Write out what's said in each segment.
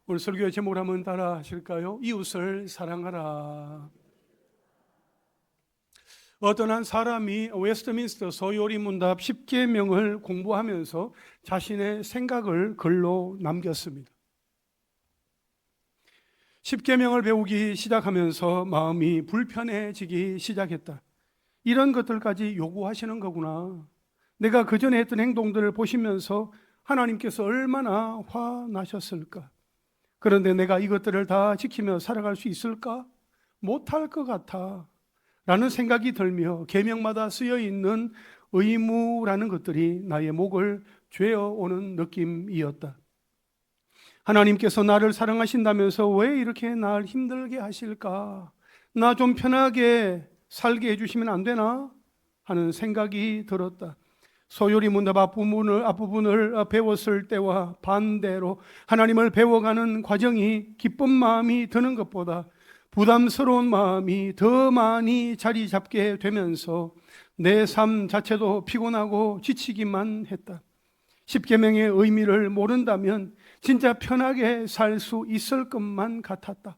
오늘 설교의 제목을 한번 따라 하실까요? 이웃을 사랑하라. 어떤 한 사람이 웨스트민스터 소요리 문답 10계명을 공부하면서 자신의 생각을 글로 남겼습니다. 10계명을 배우기 시작하면서 마음이 불편해지기 시작했다. 이런 것들까지 요구하시는 거구나. 내가 그전에 했던 행동들을 보시면서 하나님께서 얼마나 화나셨을까? 그런데 내가 이것들을 다 지키며 살아갈 수 있을까? 못할 것 같아 라는 생각이 들며 계명마다 쓰여 있는 의무라는 것들이 나의 목을 죄어오는 느낌이었다. 하나님께서 나를 사랑하신다면서 왜 이렇게 날 힘들게 하실까? 나 좀 편하게 살게 해주시면 안 되나? 하는 생각이 들었다. 소요리 문답 앞부분을 배웠을 때와 반대로 하나님을 배워가는 과정이 기쁜 마음이 드는 것보다 부담스러운 마음이 더 많이 자리 잡게 되면서 내 삶 자체도 피곤하고 지치기만 했다. 10계명의 의미를 모른다면 진짜 편하게 살 수 있을 것만 같았다.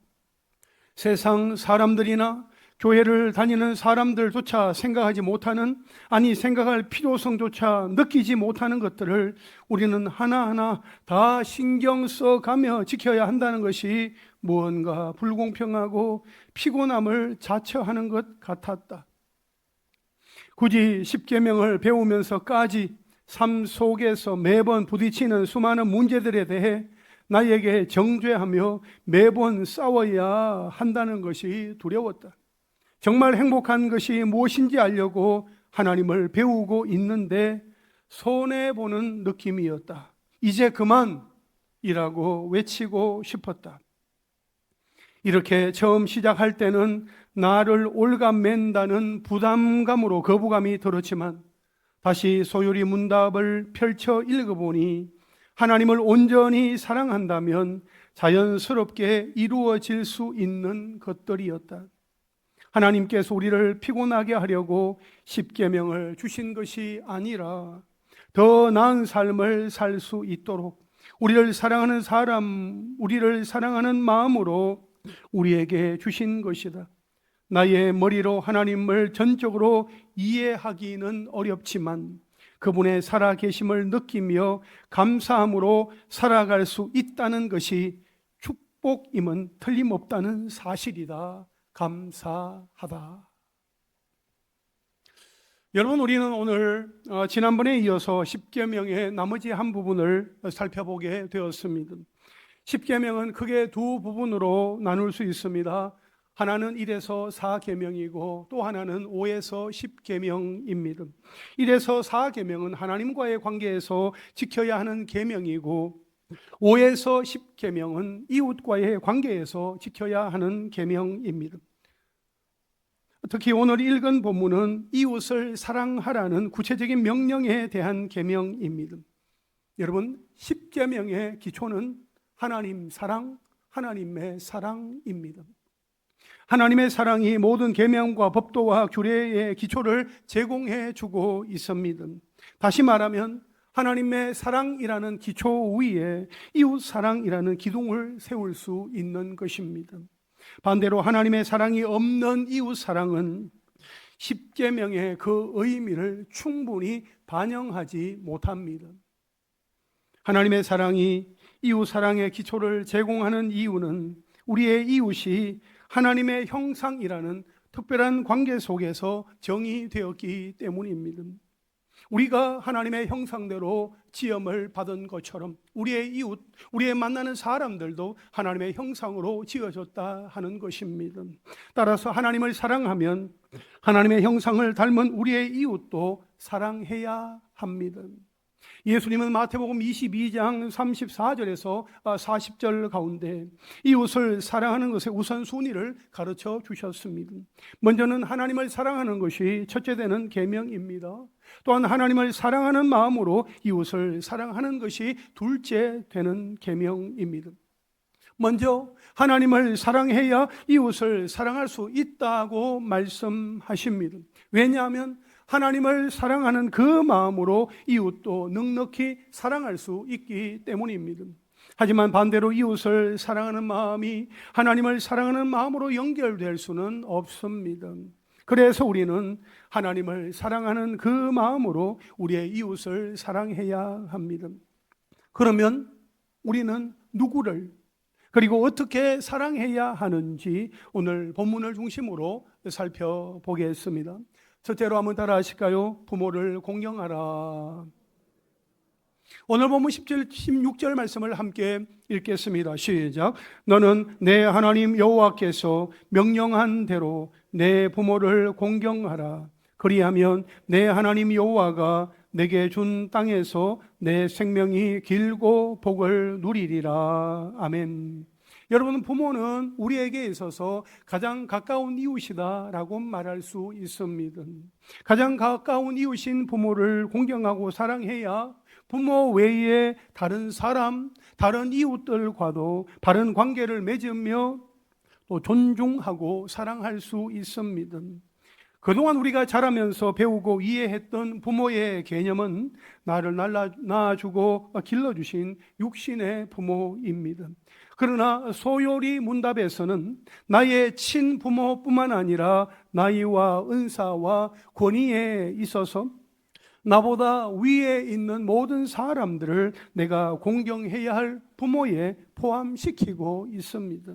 세상 사람들이나 교회를 다니는 사람들조차 생각하지 못하는, 아니 생각할 필요성조차 느끼지 못하는 것들을 우리는 하나하나 다 신경 써가며 지켜야 한다는 것이 무언가 불공평하고 피곤함을 자처하는 것 같았다. 굳이 10계명을 배우면서까지 삶 속에서 매번 부딪히는 수많은 문제들에 대해 나에게 정죄하며 매번 싸워야 한다는 것이 두려웠다. 정말 행복한 것이 무엇인지 알려고 하나님을 배우고 있는데 손해보는 느낌이었다. 이제 그만이라고 외치고 싶었다. 이렇게 처음 시작할 때는 나를 올가맨다는 부담감으로 거부감이 들었지만 다시 소요리 문답을 펼쳐 읽어보니 하나님을 온전히 사랑한다면 자연스럽게 이루어질 수 있는 것들이었다. 하나님께서 우리를 피곤하게 하려고 10계명을 주신 것이 아니라 더 나은 삶을 살 수 있도록 우리를 사랑하는 마음으로 우리에게 주신 것이다. 나의 머리로 하나님을 전적으로 이해하기는 어렵지만 그분의 살아계심을 느끼며 감사함으로 살아갈 수 있다는 것이 축복임은 틀림없다는 사실이다. 감사하다. 여러분, 우리는 오늘 지난번에 이어서 10계명의 나머지 한 부분을 살펴보게 되었습니다. 10계명은 크게 두 부분으로 나눌 수 있습니다. 하나는 1에서 4계명이고 또 하나는 5에서 10계명입니다. 1에서 4계명은 하나님과의 관계에서 지켜야 하는 계명이고 5에서 10계명은 이웃과의 관계에서 지켜야 하는 계명입니다. 특히 오늘 읽은 본문은 이웃을 사랑하라는 구체적인 명령에 대한 계명입니다. 여러분, 10계명의 기초는 하나님 사랑, 하나님의 사랑입니다. 하나님의 사랑이 모든 계명과 법도와 규례의 기초를 제공해 주고 있습니다. 다시 말하면 하나님의 사랑이라는 기초 위에 이웃 사랑이라는 기둥을 세울 수 있는 것입니다. 반대로 하나님의 사랑이 없는 이웃 사랑은 10계명의 그 의미를 충분히 반영하지 못합니다. 하나님의 사랑이 이웃 사랑의 기초를 제공하는 이유는 우리의 이웃이 하나님의 형상이라는 특별한 관계 속에서 정의되었기 때문입니다. 우리가 하나님의 형상대로 지음을 받은 것처럼 우리의 이웃, 우리의 만나는 사람들도 하나님의 형상으로 지어졌다 하는 것입니다. 따라서 하나님을 사랑하면 하나님의 형상을 닮은 우리의 이웃도 사랑해야 합니다. 예수님은 마태복음 22장 34절에서 40절 가운데 이웃을 사랑하는 것의 우선순위를 가르쳐 주셨습니다. 먼저는 하나님을 사랑하는 것이 첫째 되는 계명입니다. 또한 하나님을 사랑하는 마음으로 이웃을 사랑하는 것이 둘째 되는 계명입니다. 먼저 하나님을 사랑해야 이웃을 사랑할 수 있다고 말씀하십니다. 왜냐하면 하나님을 사랑하는 그 마음으로 이웃도 넉넉히 사랑할 수 있기 때문입니다. 하지만 반대로 이웃을 사랑하는 마음이 하나님을 사랑하는 마음으로 연결될 수는 없습니다. 그래서 우리는 하나님을 사랑하는 그 마음으로 우리의 이웃을 사랑해야 합니다. 그러면 우리는 누구를 그리고 어떻게 사랑해야 하는지 오늘 본문을 중심으로 살펴보겠습니다. 첫째로 한번 따라 하실까요? 부모를 공경하라. 오늘 본문 10절, 16절 말씀을 함께 읽겠습니다. 시작. 너는 내 하나님 여호와께서 명령한 대로 내 부모를 공경하라. 그리하면 내 하나님 여호와가 내게 준 땅에서 내 생명이 길고 복을 누리리라. 아멘. 여러분, 부모는 우리에게 있어서 가장 가까운 이웃이다라고 말할 수 있습니다. 가장 가까운 이웃인 부모를 공경하고 사랑해야 부모 외에 다른 사람, 다른 이웃들과도 바른 관계를 맺으며 또 존중하고 사랑할 수 있습니다. 그동안 우리가 자라면서 배우고 이해했던 부모의 개념은 나를 낳아주고 길러주신 육신의 부모입니다. 그러나 소요리 문답에서는 나의 친부모뿐만 아니라 나이와 은사와 권위에 있어서 나보다 위에 있는 모든 사람들을 내가 공경해야 할 부모에 포함시키고 있습니다.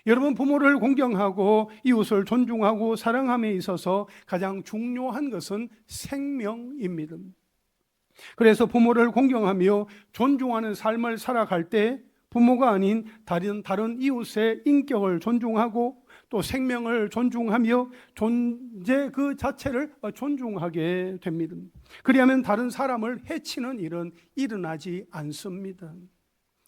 여러분, 부모를 공경하고 이웃을 존중하고 사랑함에 있어서 가장 중요한 것은 생명입니다. 그래서 부모를 공경하며 존중하는 삶을 살아갈 때 부모가 아닌 다른 이웃의 인격을 존중하고 또 생명을 존중하며 존재 그 자체를 존중하게 됩니다. 그리하면 다른 사람을 해치는 일은 일어나지 않습니다.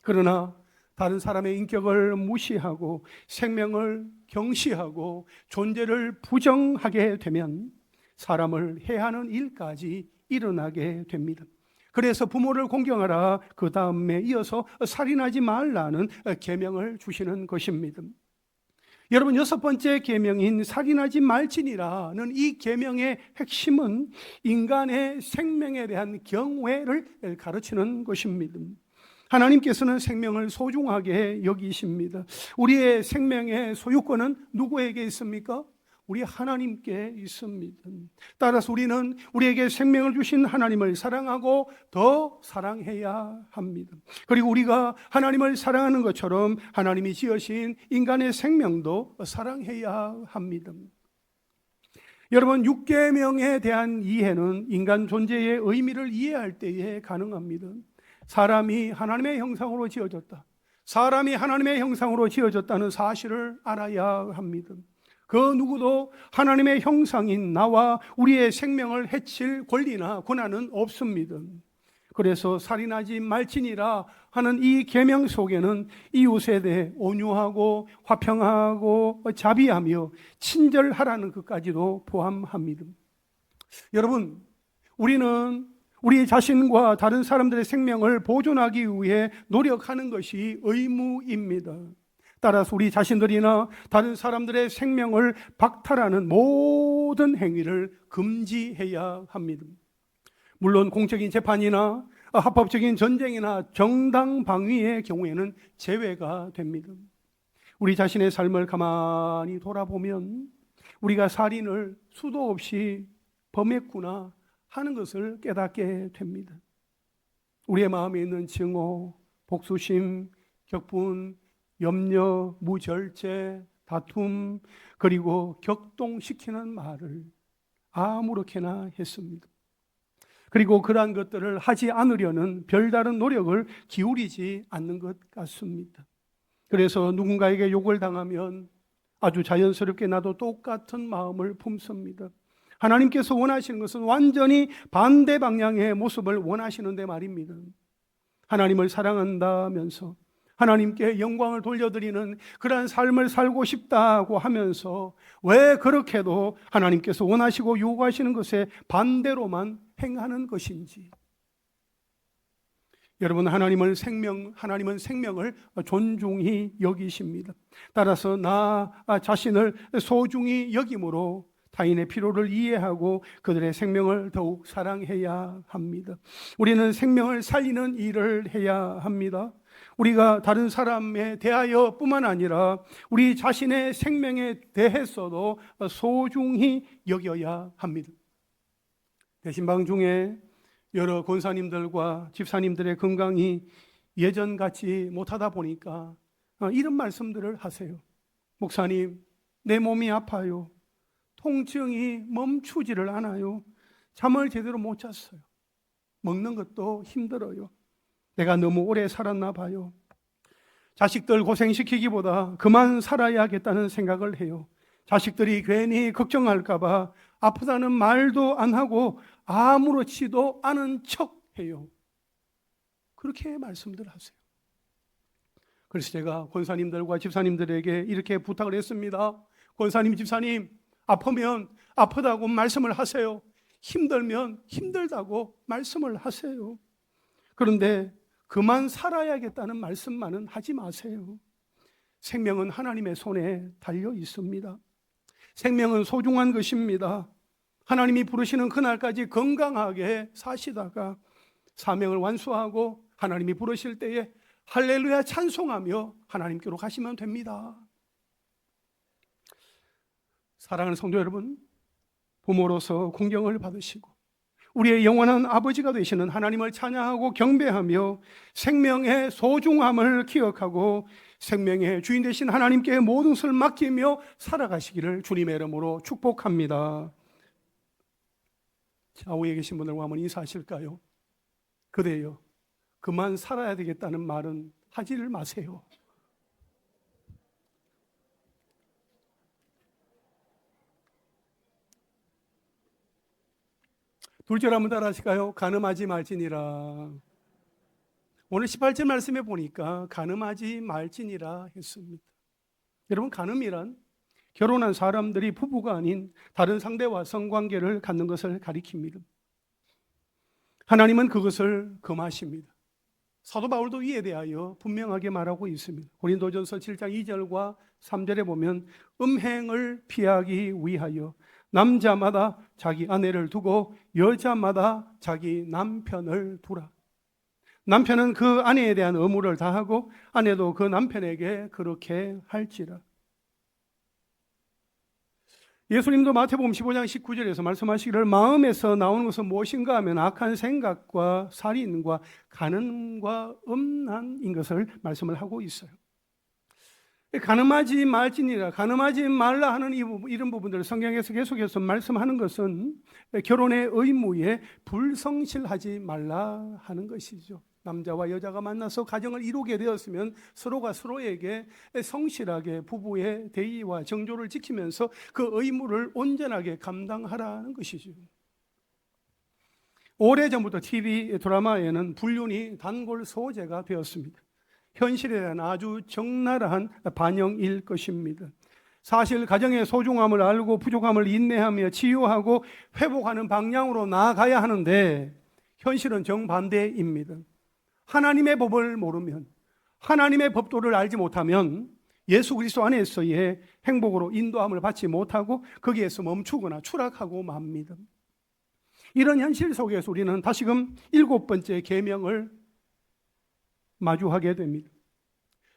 그러나 다른 사람의 인격을 무시하고 생명을 경시하고 존재를 부정하게 되면 사람을 해하는 일까지 일어나게 됩니다. 그래서 부모를 공경하라, 그 다음에 이어서 살인하지 말라는 계명을 주시는 것입니다. 여러분, 6번째 계명인 살인하지 말지니라는 이 계명의 핵심은 인간의 생명에 대한 경외를 가르치는 것입니다. 하나님께서는 생명을 소중하게 여기십니다. 우리의 생명의 소유권은 누구에게 있습니까? 우리 하나님께 있습니다. 따라서 우리는 우리에게 생명을 주신 하나님을 사랑하고 더 사랑해야 합니다. 그리고 우리가 하나님을 사랑하는 것처럼 하나님이 지으신 인간의 생명도 사랑해야 합니다. 여러분, 6계명에 대한 이해는 인간 존재의 의미를 이해할 때에 가능합니다. 사람이 하나님의 형상으로 지어졌다. 사람이 하나님의 형상으로 지어졌다는 사실을 알아야 합니다. 그 누구도 하나님의 형상인 나와 우리의 생명을 해칠 권리나 권한은 없습니다. 그래서 살인하지 말지니라 하는 이 계명 속에는 이웃에 대해 온유하고 화평하고 자비하며 친절하라는 것까지도 포함합니다. 여러분, 우리는 우리 자신과 다른 사람들의 생명을 보존하기 위해 노력하는 것이 의무입니다. 따라서 우리 자신들이나 다른 사람들의 생명을 박탈하는 모든 행위를 금지해야 합니다. 물론 공적인 재판이나 합법적인 전쟁이나 정당 방위의 경우에는 제외가 됩니다. 우리 자신의 삶을 가만히 돌아보면 우리가 살인을 수도 없이 범했구나 하는 것을 깨닫게 됩니다. 우리의 마음에 있는 증오, 복수심, 격분, 염려, 무절제, 다툼, 그리고 격동시키는 말을 아무렇게나 했습니다. 그리고 그러한 것들을 하지 않으려는 별다른 노력을 기울이지 않는 것 같습니다. 그래서 누군가에게 욕을 당하면 아주 자연스럽게 나도 똑같은 마음을 품습니다. 하나님께서 원하시는 것은 완전히 반대 방향의 모습을 원하시는데 말입니다. 하나님을 사랑한다면서 하나님께 영광을 돌려드리는 그러한 삶을 살고 싶다고 하면서 왜 그렇게도 하나님께서 원하시고 요구하시는 것에 반대로만 행하는 것인지. 여러분, 하나님은 생명을 존중히 여기십니다. 따라서 나 자신을 소중히 여김으로 타인의 필요를 이해하고 그들의 생명을 더욱 사랑해야 합니다. 우리는 생명을 살리는 일을 해야 합니다. 우리가 다른 사람에 대하여 뿐만 아니라 우리 자신의 생명에 대해서도 소중히 여겨야 합니다. 대신방 중에 여러 권사님들과 집사님들의 건강이 예전같이 못하다 보니까 이런 말씀들을 하세요. 목사님, 내 몸이 아파요. 통증이 멈추지를 않아요. 잠을 제대로 못 잤어요. 먹는 것도 힘들어요. 내가 너무 오래 살았나 봐요. 자식들 고생시키기보다 그만 살아야겠다는 생각을 해요. 자식들이 괜히 걱정할까 봐 아프다는 말도 안 하고 아무렇지도 않은 척 해요. 그렇게 말씀들 하세요. 그래서 제가 권사님들과 집사님들에게 이렇게 부탁을 했습니다. 권사님, 집사님, 아프면 아프다고 말씀을 하세요. 힘들면 힘들다고 말씀을 하세요. 그런데 그만 살아야겠다는 말씀만은 하지 마세요. 생명은 하나님의 손에 달려 있습니다. 생명은 소중한 것입니다. 하나님이 부르시는 그날까지 건강하게 사시다가 사명을 완수하고 하나님이 부르실 때에 할렐루야 찬송하며 하나님께로 가시면 됩니다. 사랑하는 성도 여러분, 부모로서 공경을 받으시고 우리의 영원한 아버지가 되시는 하나님을 찬양하고 경배하며 생명의 소중함을 기억하고 생명의 주인 되신 하나님께 모든 것을 맡기며 살아가시기를 주님의 이름으로 축복합니다. 좌우에 계신 분들과 한번 인사하실까요? 그래요, 그만 살아야 되겠다는 말은 하지를 마세요. 둘째로 한번 따라 하실까요? 가늠하지 말지니라. 오늘 18절 말씀에 보니까 가늠하지 말지니라 했습니다. 여러분, 가늠이란 결혼한 사람들이 부부가 아닌 다른 상대와 성관계를 갖는 것을 가리킵니다. 하나님은 그것을 금하십니다. 사도 바울도 이에 대하여 분명하게 말하고 있습니다. 고린도전서 7장 2절과 3절에 보면 음행을 피하기 위하여 남자마다 자기 아내를 두고 여자마다 자기 남편을 두라. 남편은 그 아내에 대한 의무를 다하고 아내도 그 남편에게 그렇게 할지라. 예수님도 마태복음 15장 19절에서 말씀하시기를 마음에서 나오는 것은 무엇인가 하면 악한 생각과 살인과 간음과 음란인 것을 말씀을 하고 있어요. 가늠하지 말지니라, 가늠하지 말라 하는 이런 부분들을 성경에서 계속해서 말씀하는 것은 결혼의 의무에 불성실하지 말라 하는 것이죠. 남자와 여자가 만나서 가정을 이루게 되었으면 서로가 서로에게 성실하게 부부의 대의와 정조를 지키면서 그 의무를 온전하게 감당하라는 것이죠. 오래전부터 TV 드라마에는 불륜이 단골 소재가 되었습니다. 현실에 대한 아주 적나라한 반영일 것입니다. 사실 가정의 소중함을 알고 부족함을 인내하며 치유하고 회복하는 방향으로 나아가야 하는데 현실은 정반대입니다. 하나님의 법을 모르면, 하나님의 법도를 알지 못하면 예수 그리스도 안에서의 행복으로 인도함을 받지 못하고 거기에서 멈추거나 추락하고 맙니다. 이런 현실 속에서 우리는 다시금 7번째 계명을 마주하게 됩니다.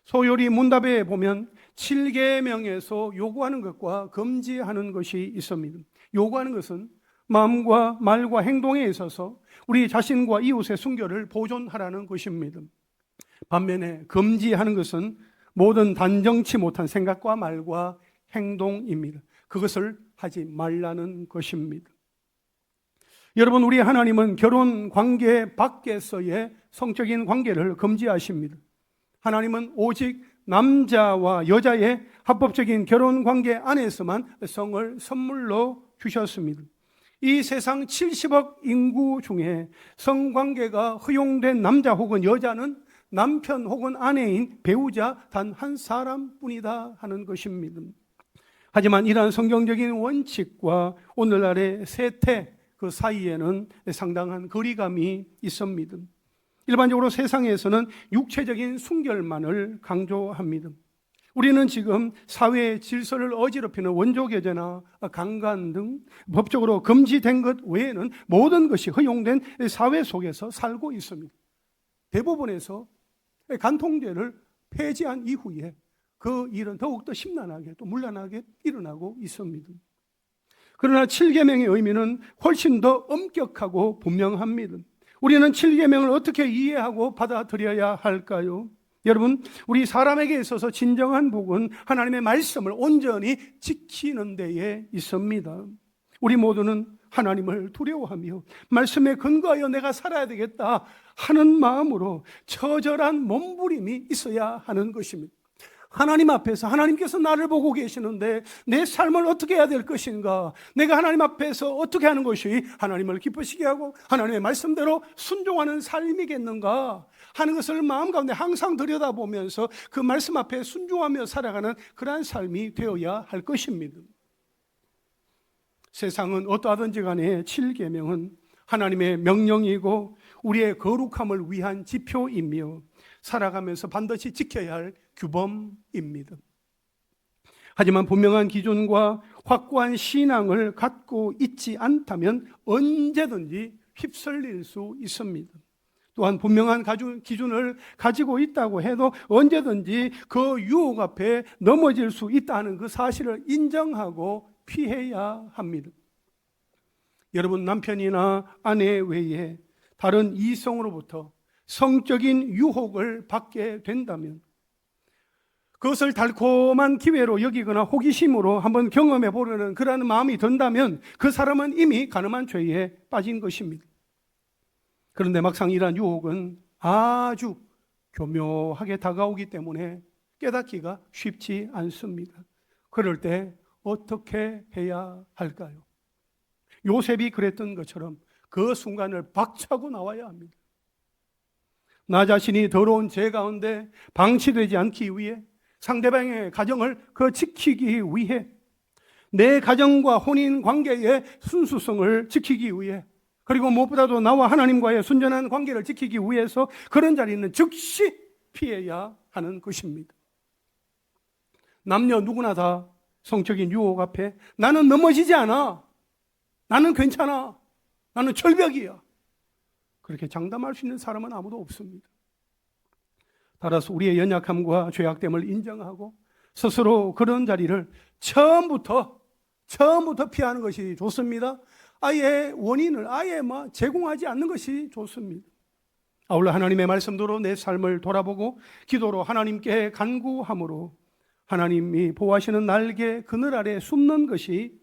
소요리 문답에 보면 7계명에서 요구하는 것과 금지하는 것이 있습니다. 요구하는 것은 마음과 말과 행동에 있어서 우리 자신과 이웃의 순결을 보존하라는 것입니다. 반면에 금지하는 것은 모든 단정치 못한 생각과 말과 행동입니다. 그것을 하지 말라는 것입니다. 여러분, 우리 하나님은 결혼 관계 밖에서의 성적인 관계를 금지하십니다. 하나님은 오직 남자와 여자의 합법적인 결혼 관계 안에서만 성을 선물로 주셨습니다. 이 세상 70억 인구 중에 성관계가 허용된 남자 혹은 여자는 남편 혹은 아내인 배우자 단 한 사람뿐이다 하는 것입니다. 하지만 이러한 성경적인 원칙과 오늘날의 세태 그 사이에는 상당한 거리감이 있습니다. 일반적으로 세상에서는 육체적인 순결만을 강조합니다. 우리는 지금 사회의 질서를 어지럽히는 원조교제나 강간 등 법적으로 금지된 것 외에는 모든 것이 허용된 사회 속에서 살고 있습니다. 대부분에서 간통죄를 폐지한 이후에 그 일은 더욱더 심란하게 또 문란하게 일어나고 있습니다. 그러나 7계명의 의미는 훨씬 더 엄격하고 분명합니다. 우리는 7계명을 어떻게 이해하고 받아들여야 할까요? 여러분, 우리 사람에게 있어서 진정한 복은 하나님의 말씀을 온전히 지키는 데에 있습니다. 우리 모두는 하나님을 두려워하며 말씀에 근거하여 내가 살아야 되겠다 하는 마음으로 처절한 몸부림이 있어야 하는 것입니다. 하나님 앞에서 하나님께서 나를 보고 계시는데 내 삶을 어떻게 해야 될 것인가, 내가 하나님 앞에서 어떻게 하는 것이 하나님을 기쁘시게 하고 하나님의 말씀대로 순종하는 삶이겠는가 하는 것을 마음 가운데 항상 들여다보면서 그 말씀 앞에 순종하며 살아가는 그러한 삶이 되어야 할 것입니다. 세상은 어떠하든지 간에 7계명은 하나님의 명령이고 우리의 거룩함을 위한 지표이며 살아가면서 반드시 지켜야 할 규범입니다. 하지만 분명한 기준과 확고한 신앙을 갖고 있지 않다면 언제든지 휩쓸릴 수 있습니다. 또한 분명한 기준을 가지고 있다고 해도 언제든지 그 유혹 앞에 넘어질 수 있다는 그 사실을 인정하고 피해야 합니다. 여러분, 남편이나 아내 외에 다른 이성으로부터 성적인 유혹을 받게 된다면 그것을 달콤한 기회로 여기거나 호기심으로 한번 경험해 보려는 그러한 마음이 든다면 그 사람은 이미 가늠한 죄에 빠진 것입니다. 그런데 막상 이러한 유혹은 아주 교묘하게 다가오기 때문에 깨닫기가 쉽지 않습니다. 그럴 때 어떻게 해야 할까요? 요셉이 그랬던 것처럼 그 순간을 박차고 나와야 합니다. 나 자신이 더러운 죄 가운데 방치되지 않기 위해, 상대방의 가정을 지키기 위해, 내 가정과 혼인 관계의 순수성을 지키기 위해, 그리고 무엇보다도 나와 하나님과의 순전한 관계를 지키기 위해서 그런 자리는 즉시 피해야 하는 것입니다. 남녀 누구나 다 성적인 유혹 앞에 나는 넘어지지 않아, 나는 괜찮아, 나는 절벽이야, 그렇게 장담할 수 있는 사람은 아무도 없습니다. 따라서 우리의 연약함과 죄악됨을 인정하고 스스로 그런 자리를 처음부터 피하는 것이 좋습니다. 아예 원인을 제공하지 않는 것이 좋습니다. 아울러 하나님의 말씀대로 내 삶을 돌아보고 기도로 하나님께 간구함으로 하나님이 보호하시는 날개 그늘 아래 숨는 것이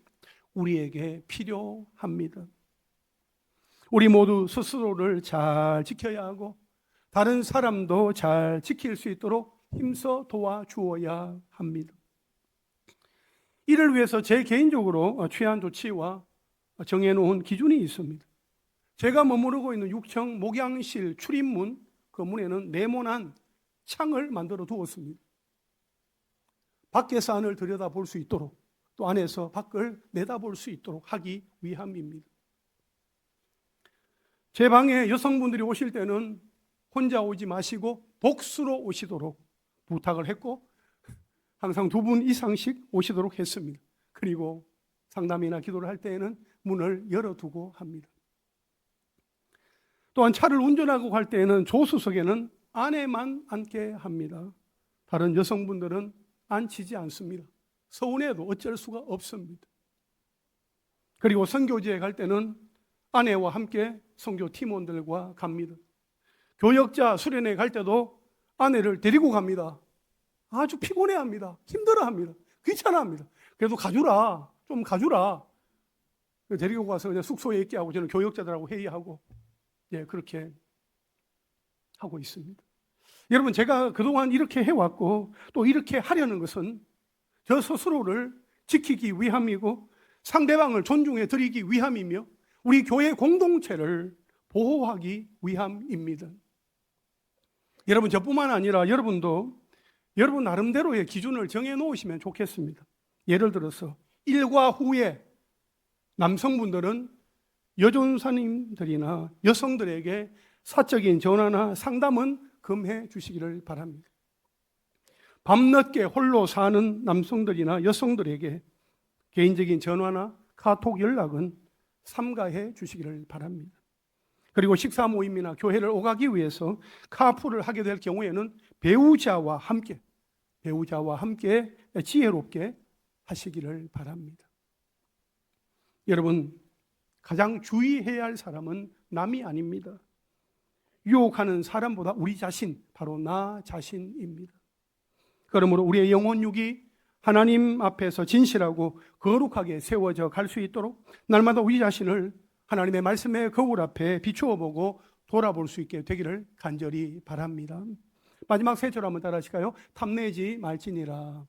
우리에게 필요합니다. 우리 모두 스스로를 잘 지켜야 하고 다른 사람도 잘 지킬 수 있도록 힘써 도와주어야 합니다. 이를 위해서 제 개인적으로 취한 조치와 정해놓은 기준이 있습니다. 제가 머무르고 있는 6층 목양실 출입문 그 문에는 네모난 창을 만들어 두었습니다. 밖에서 안을 들여다볼 수 있도록, 또 안에서 밖을 내다볼 수 있도록 하기 위함입니다. 제 방에 여성분들이 오실 때는 혼자 오지 마시고 복수로 오시도록 부탁을 했고 항상 2분 이상씩 오시도록 했습니다. 그리고 상담이나 기도를 할 때에는 문을 열어두고 합니다. 또한 차를 운전하고 갈 때에는 조수석에는 아내만 앉게 합니다. 다른 여성분들은 앉히지 않습니다. 서운해도 어쩔 수가 없습니다. 그리고 선교지에 갈 때는 아내와 함께 선교 팀원들과 갑니다. 교역자 수련회 갈 때도 아내를 데리고 갑니다. 아주 피곤해합니다. 힘들어합니다. 귀찮아합니다. 그래도 가주라, 좀 가주라. 데리고 가서 그냥 숙소에 있게 하고 저는 교역자들하고 회의하고 그렇게 하고 있습니다. 여러분, 제가 그동안 이렇게 해왔고 또 이렇게 하려는 것은 저 스스로를 지키기 위함이고 상대방을 존중해 드리기 위함이며 우리 교회 공동체를 보호하기 위함입니다. 여러분, 저뿐만 아니라 여러분도 여러분 나름대로의 기준을 정해 놓으시면 좋겠습니다. 예를 들어서 일과 후에 남성분들은 여전사님들이나 여성들에게 사적인 전화나 상담은 금해 주시기를 바랍니다. 밤늦게 홀로 사는 남성들이나 여성들에게 개인적인 전화나 카톡 연락은 삼가해 주시기를 바랍니다. 그리고 식사 모임이나 교회를 오가기 위해서 카풀을 하게 될 경우에는 배우자와 함께 지혜롭게 하시기를 바랍니다. 여러분, 가장 주의해야 할 사람은 남이 아닙니다. 유혹하는 사람보다 우리 자신, 바로 나 자신입니다. 그러므로 우리의 영혼육이 하나님 앞에서 진실하고 거룩하게 세워져 갈 수 있도록 날마다 우리 자신을 하나님의 말씀의 거울 앞에 비추어 보고 돌아볼 수 있게 되기를 간절히 바랍니다. 마지막 세 절 한번 따라 하실까요? 탐내지 말지니라.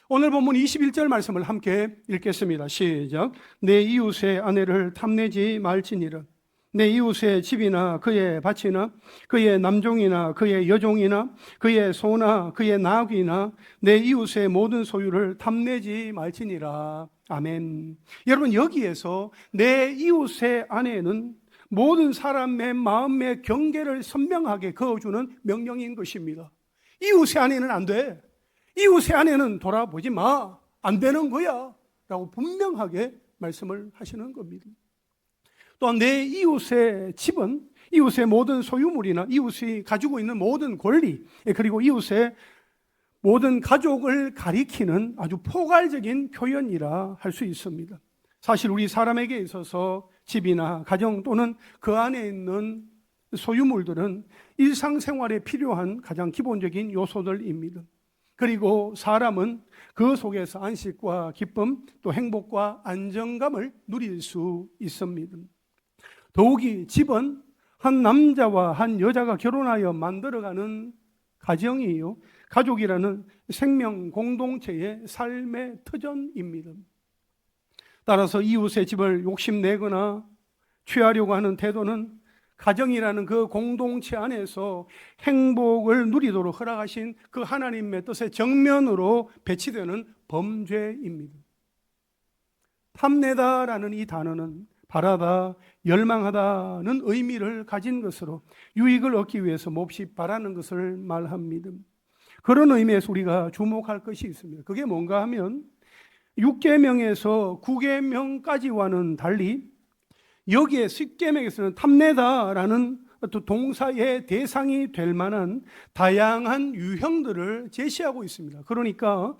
오늘 본문 21절 말씀을 함께 읽겠습니다. 시작. 내 이웃의 아내를 탐내지 말지니라. 내 이웃의 집이나 그의 밭이나 그의 남종이나 그의 여종이나 그의 소나 그의 나귀나 내 이웃의 모든 소유를 탐내지 말지니라. 아멘. 여러분, 여기에서 내 이웃의 아내는 모든 사람의 마음의 경계를 선명하게 그어주는 명령인 것입니다. 이웃의 아내는 안 돼. 이웃의 아내는 돌아보지 마. 안 되는 거야. 라고 분명하게 말씀을 하시는 겁니다. 또한 내 이웃의 집은 이웃의 모든 소유물이나 이웃이 가지고 있는 모든 권리, 그리고 이웃의 모든 가족을 가리키는 아주 포괄적인 표현이라 할 수 있습니다. 사실 우리 사람에게 있어서 집이나 가정 또는 그 안에 있는 소유물들은 일상생활에 필요한 가장 기본적인 요소들입니다. 그리고 사람은 그 속에서 안식과 기쁨, 또 행복과 안정감을 누릴 수 있습니다. 더욱이 집은 한 남자와 한 여자가 결혼하여 만들어가는 가정이에요. 가족이라는 생명 공동체의 삶의 터전입니다. 따라서 이웃의 집을 욕심내거나 취하려고 하는 태도는 가정이라는 그 공동체 안에서 행복을 누리도록 허락하신 그 하나님의 뜻의 정면으로 배치되는 범죄입니다. 탐내다라는 이 단어는 바라다, 열망하다는 의미를 가진 것으로 유익을 얻기 위해서 몹시 바라는 것을 말합니다. 그런 의미에서 우리가 주목할 것이 있습니다. 그게 뭔가 하면 6계명에서 9계명까지와는 달리 여기에 10계명에서는 탐내다라는 어떤 동사의 대상이 될 만한 다양한 유형들을 제시하고 있습니다. 그러니까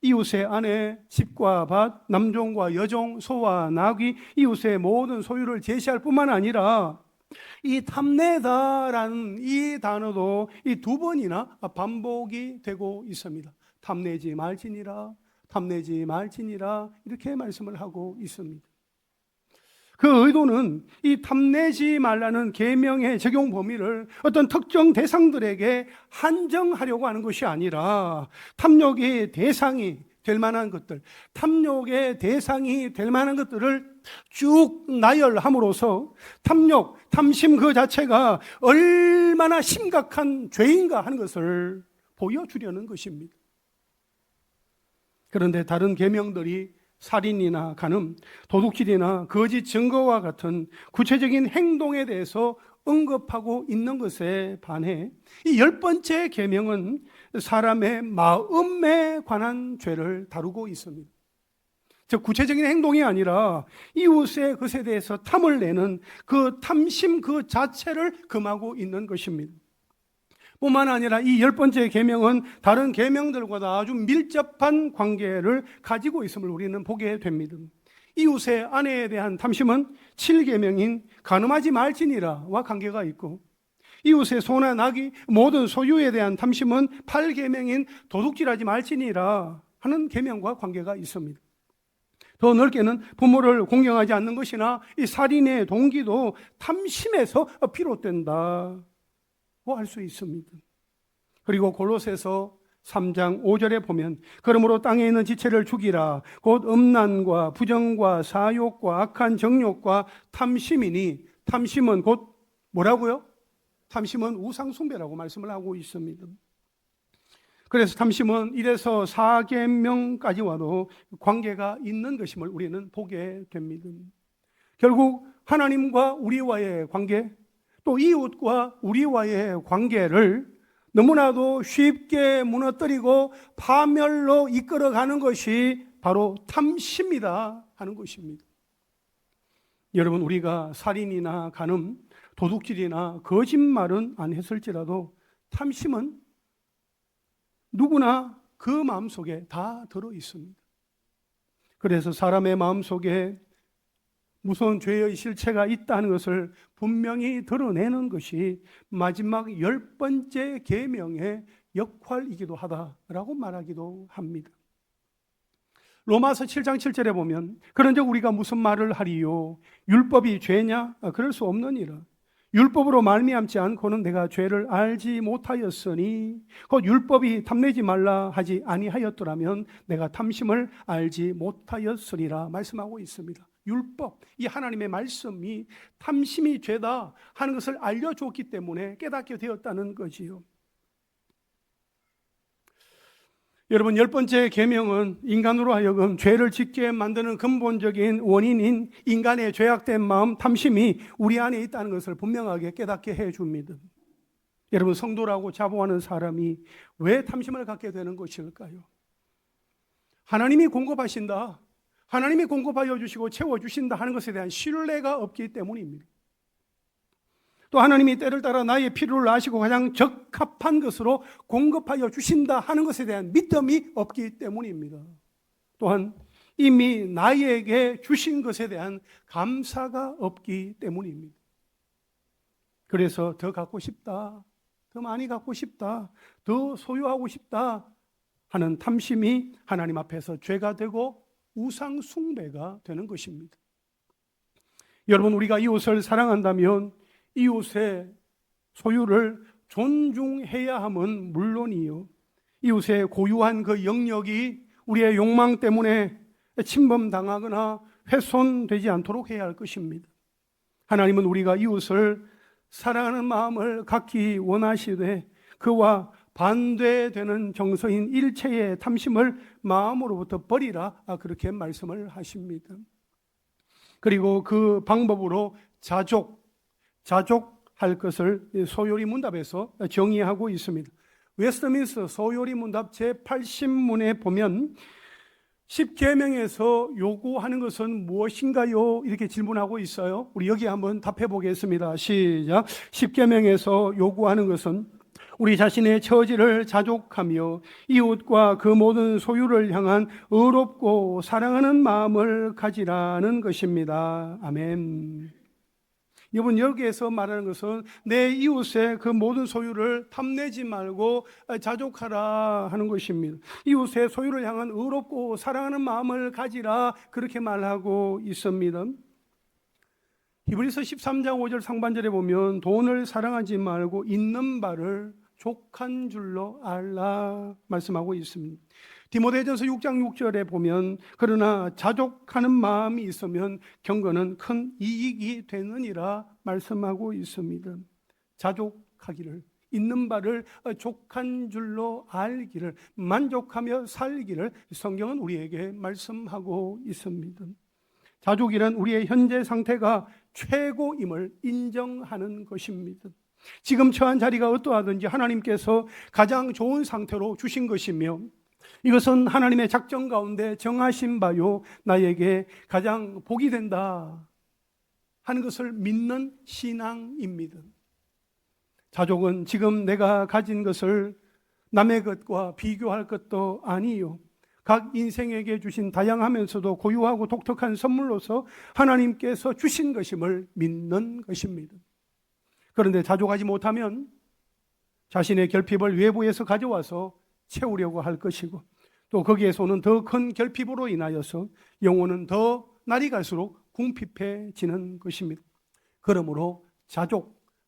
이웃의 아내, 집과 밭, 남종과 여종, 소와 나귀, 이웃의 모든 소유를 제시할 뿐만 아니라 이 탐내다라는 이 단어도 이 두 번이나 반복이 되고 있습니다. 탐내지 말지니라, 탐내지 말지니라 이렇게 말씀을 하고 있습니다. 그 의도는 이 탐내지 말라는 계명의 적용 범위를 어떤 특정 대상들에게 한정하려고 하는 것이 아니라 탐욕의 대상이 될 만한 것들, 탐욕의 대상이 될 만한 것들을 쭉 나열함으로써 탐욕, 탐심 그 자체가 얼마나 심각한 죄인가 하는 것을 보여주려는 것입니다. 그런데 다른 계명들이 살인이나 간음, 도둑질이나 거짓 증거와 같은 구체적인 행동에 대해서 언급하고 있는 것에 반해 이 10번째 계명은 사람의 마음에 관한 죄를 다루고 있습니다. 즉 구체적인 행동이 아니라 이웃의 것에 대해서 탐을 내는 그 탐심 그 자체를 금하고 있는 것입니다. 뿐만 아니라 이 10번째 계명은 다른 계명들과 아주 밀접한 관계를 가지고 있음을 우리는 보게 됩니다. 이웃의 아내에 대한 탐심은 7계명인 간음하지 말지니라와 관계가 있고, 이웃의 소나 나귀 모든 소유에 대한 탐심은 8계명인 도둑질하지 말지니라 하는 계명과 관계가 있습니다. 더 넓게는 부모를 공경하지 않는 것이나 이 살인의 동기도 탐심에서 비롯된다고 할 수 있습니다. 그리고 골로새서 3장 5절에 보면 그러므로 땅에 있는 지체를 죽이라 곧 음란과 부정과 사욕과 악한 정욕과 탐심이니, 탐심은 곧 뭐라고요? 탐심은 우상숭배라고 말씀을 하고 있습니다. 그래서 탐심은 1에서 4계명까지 와도 관계가 있는 것임을 우리는 보게 됩니다. 결국 하나님과 우리와의 관계, 또 이웃과 우리와의 관계를 너무나도 쉽게 무너뜨리고 파멸로 이끌어가는 것이 바로 탐심이다 하는 것입니다. 여러분, 우리가 살인이나 간음, 도둑질이나 거짓말은 안 했을지라도 탐심은 누구나 그 마음속에 다 들어 있습니다. 그래서 사람의 마음속에 무서운 죄의 실체가 있다는 것을 분명히 드러내는 것이 마지막 10번째 계명의 역할이기도 하다라고 말하기도 합니다. 로마서 7장 7절에 보면 그런즉 우리가 무슨 말을 하리요? 율법이 죄냐? 그럴 수 없느니라. 율법으로 말미암지 않고는 내가 죄를 알지 못하였으니 곧 율법이 탐내지 말라 하지 아니하였더라면 내가 탐심을 알지 못하였으리라 말씀하고 있습니다. 율법, 이 하나님의 말씀이 탐심이 죄다 하는 것을 알려주었기 때문에 깨닫게 되었다는 거지요. 여러분, 10번째 계명은 인간으로 하여금 죄를 짓게 만드는 근본적인 원인인 인간의 죄악된 마음, 탐심이 우리 안에 있다는 것을 분명하게 깨닫게 해줍니다. 여러분, 성도라고 자부하는 사람이 왜 탐심을 갖게 되는 것일까요? 하나님이 공급하신다, 하나님이 공급하여 주시고 채워주신다 하는 것에 대한 신뢰가 없기 때문입니다. 또 하나님이 때를 따라 나의 필요를 아시고 가장 적합한 것으로 공급하여 주신다 하는 것에 대한 믿음이 없기 때문입니다. 또한 이미 나에게 주신 것에 대한 감사가 없기 때문입니다. 그래서 더 갖고 싶다, 더 많이 갖고 싶다, 더 소유하고 싶다 하는 탐심이 하나님 앞에서 죄가 되고 우상 숭배가 되는 것입니다. 여러분, 우리가 이웃을 사랑한다면 이웃의 소유를 존중해야 함은 물론이요, 이웃의 고유한 그 영역이 우리의 욕망 때문에 침범당하거나 훼손되지 않도록 해야 할 것입니다. 하나님은 우리가 이웃을 사랑하는 마음을 갖기 원하시되 그와 반대되는 정서인 일체의 탐심을 마음으로부터 버리라, 그렇게 말씀을 하십니다. 그리고 그 방법으로 자족할 것을 소요리 문답에서 정의하고 있습니다. 웨스트민스터 소요리 문답 제80문에 보면 10계명에서 요구하는 것은 무엇인가요? 이렇게 질문하고 있어요. 우리 여기 한번 답해 보겠습니다. 시작. 10계명에서 요구하는 것은 우리 자신의 처지를 자족하며 이웃과 그 모든 소유를 향한 의롭고 사랑하는 마음을 가지라는 것입니다. 아멘. 여러분, 여기에서 말하는 것은 내 이웃의 그 모든 소유를 탐내지 말고 자족하라 하는 것입니다. 이웃의 소유를 향한 의롭고 사랑하는 마음을 가지라, 그렇게 말하고 있습니다. 히브리서 13장 5절 상반절에 보면 돈을 사랑하지 말고 있는 바를 족한 줄로 알라 말씀하고 있습니다. 디모데전서 6장 6절에 보면 그러나 자족하는 마음이 있으면 경건은 큰 이익이 되느니라 말씀하고 있습니다. 자족하기를, 있는 바를 족한 줄로 알기를, 만족하며 살기를 성경은 우리에게 말씀하고 있습니다. 자족이란 우리의 현재 상태가 최고임을 인정하는 것입니다. 지금 처한 자리가 어떠하든지 하나님께서 가장 좋은 상태로 주신 것이며 이것은 하나님의 작정 가운데 정하신 바요 나에게 가장 복이 된다 하는 것을 믿는 신앙입니다. 자족은 지금 내가 가진 것을 남의 것과 비교할 것도 아니요, 각 인생에게 주신 다양하면서도 고유하고 독특한 선물로서 하나님께서 주신 것임을 믿는 것입니다. 그런데 자족하지 못하면 자신의 결핍을 외부에서 가져와서 채우려고 할 것이고, 또 거기에서 오는 더 큰 결핍으로 인하여서 영혼은 더 날이 갈수록 궁핍해지는 것입니다. 그러므로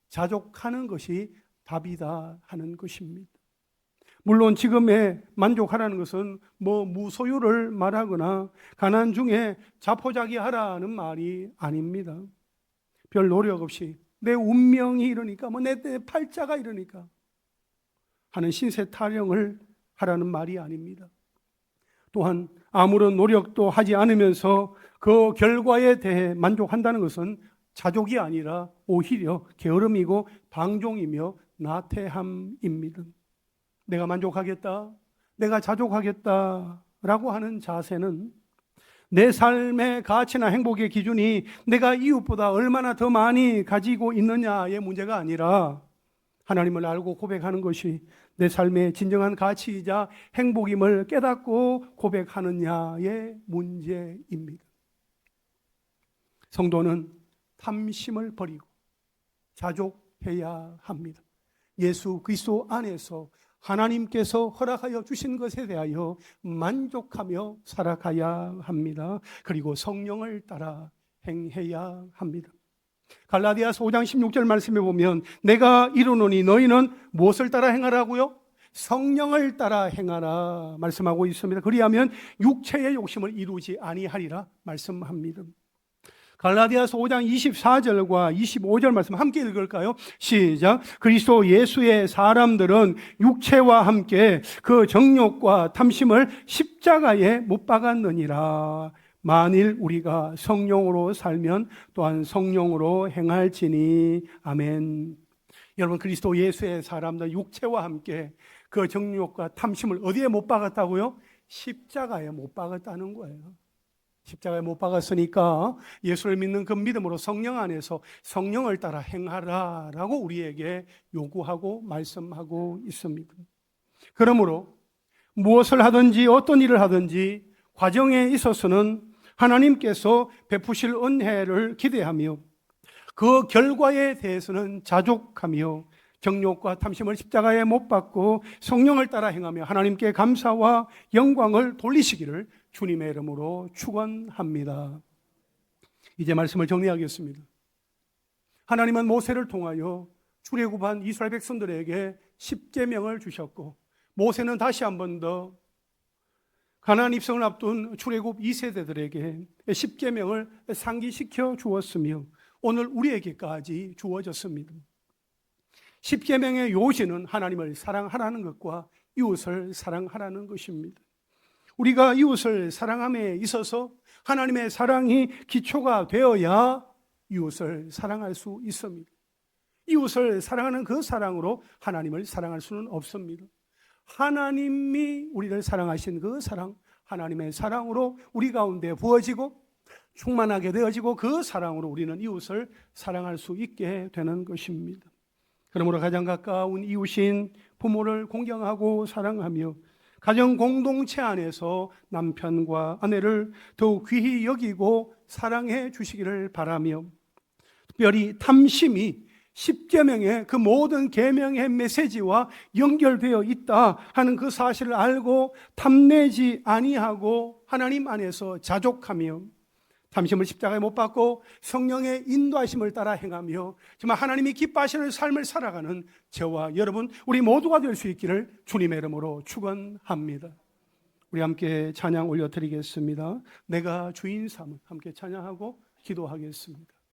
자족하는 것이 답이다 하는 것입니다. 물론 지금에 만족하라는 것은 무소유를 말하거나 가난 중에 자포자기하라는 말이 아닙니다. 별 노력 없이 내 운명이 이러니까, 내 팔자가 이러니까 하는 신세 타령을 하라는 말이 아닙니다. 또한 아무런 노력도 하지 않으면서 그 결과에 대해 만족한다는 것은 자족이 아니라 오히려 게으름이고 방종이며 나태함입니다. 내가 만족하겠다, 내가 자족하겠다라고 하는 자세는 내 삶의 가치나 행복의 기준이 내가 이웃보다 얼마나 더 많이 가지고 있느냐의 문제가 아니라 하나님을 알고 고백하는 것이 내 삶의 진정한 가치이자 행복임을 깨닫고 고백하느냐의 문제입니다. 성도는 탐심을 버리고 자족해야 합니다. 예수 그리스도 안에서 하나님께서 허락하여 주신 것에 대하여 만족하며 살아가야 합니다. 그리고 성령을 따라 행해야 합니다. 갈라디아서 5장 16절 말씀에 보면 내가 이르노니 너희는 무엇을 따라 행하라고요? 성령을 따라 행하라 말씀하고 있습니다. 그리하면 육체의 욕심을 이루지 아니하리라 말씀합니다. 갈라디아서 5장 24절과 25절 말씀 함께 읽을까요? 시작. 그리스도 예수의 사람들은 육체와 함께 그 정욕과 탐심을 십자가에 못 박았느니라. 만일 우리가 성령으로 살면 또한 성령으로 행할지니. 아멘. 여러분, 그리스도 예수의 사람들 육체와 함께 그 정욕과 탐심을 어디에 못 박았다고요? 십자가에 못 박았다는 거예요. 십자가에 못 박았으니까 예수를 믿는 그 믿음으로 성령 안에서 성령을 따라 행하라라고 우리에게 요구하고 말씀하고 있습니다. 그러므로 무엇을 하든지 어떤 일을 하든지 과정에 있어서는 하나님께서 베푸실 은혜를 기대하며 그 결과에 대해서는 자족하며 정욕과 탐심을 십자가에 못 박고 성령을 따라 행하며 하나님께 감사와 영광을 돌리시기를 주님의 이름으로 축원합니다. 이제 말씀을 정리하겠습니다. 하나님은 모세를 통하여 출애굽한 이스라엘 백성들에게 십계명을 주셨고 모세는 다시 한 번 더 가나안 입성을 앞둔 출애굽 2세대들에게 십계명을 상기시켜 주었으며 오늘 우리에게까지 주어졌습니다. 십계명의 요지는 하나님을 사랑하라는 것과 이웃을 사랑하라는 것입니다. 우리가 이웃을 사랑함에 있어서 하나님의 사랑이 기초가 되어야 이웃을 사랑할 수 있습니다. 이웃을 사랑하는 그 사랑으로 하나님을 사랑할 수는 없습니다. 하나님이 우리를 사랑하신 그 사랑, 하나님의 사랑으로 우리 가운데 부어지고 충만하게 되어지고 그 사랑으로 우리는 이웃을 사랑할 수 있게 되는 것입니다. 그러므로 가장 가까운 이웃인 부모를 공경하고 사랑하며 가정 공동체 안에서 남편과 아내를 더욱 귀히 여기고 사랑해 주시기를 바라며 특별히 탐심이 십계명의 그 모든 계명의 메시지와 연결되어 있다 하는 그 사실을 알고 탐내지 아니하고 하나님 안에서 자족하며 탐심을 십자가에 못 박고 성령의 인도하심을 따라 행하며 정말 하나님이 기뻐하시는 삶을 살아가는 저와 여러분 우리 모두가 될 수 있기를 주님의 이름으로 축원합니다. 우리 함께 찬양 올려드리겠습니다. 내가 주인 삼은 함께 찬양하고 기도하겠습니다.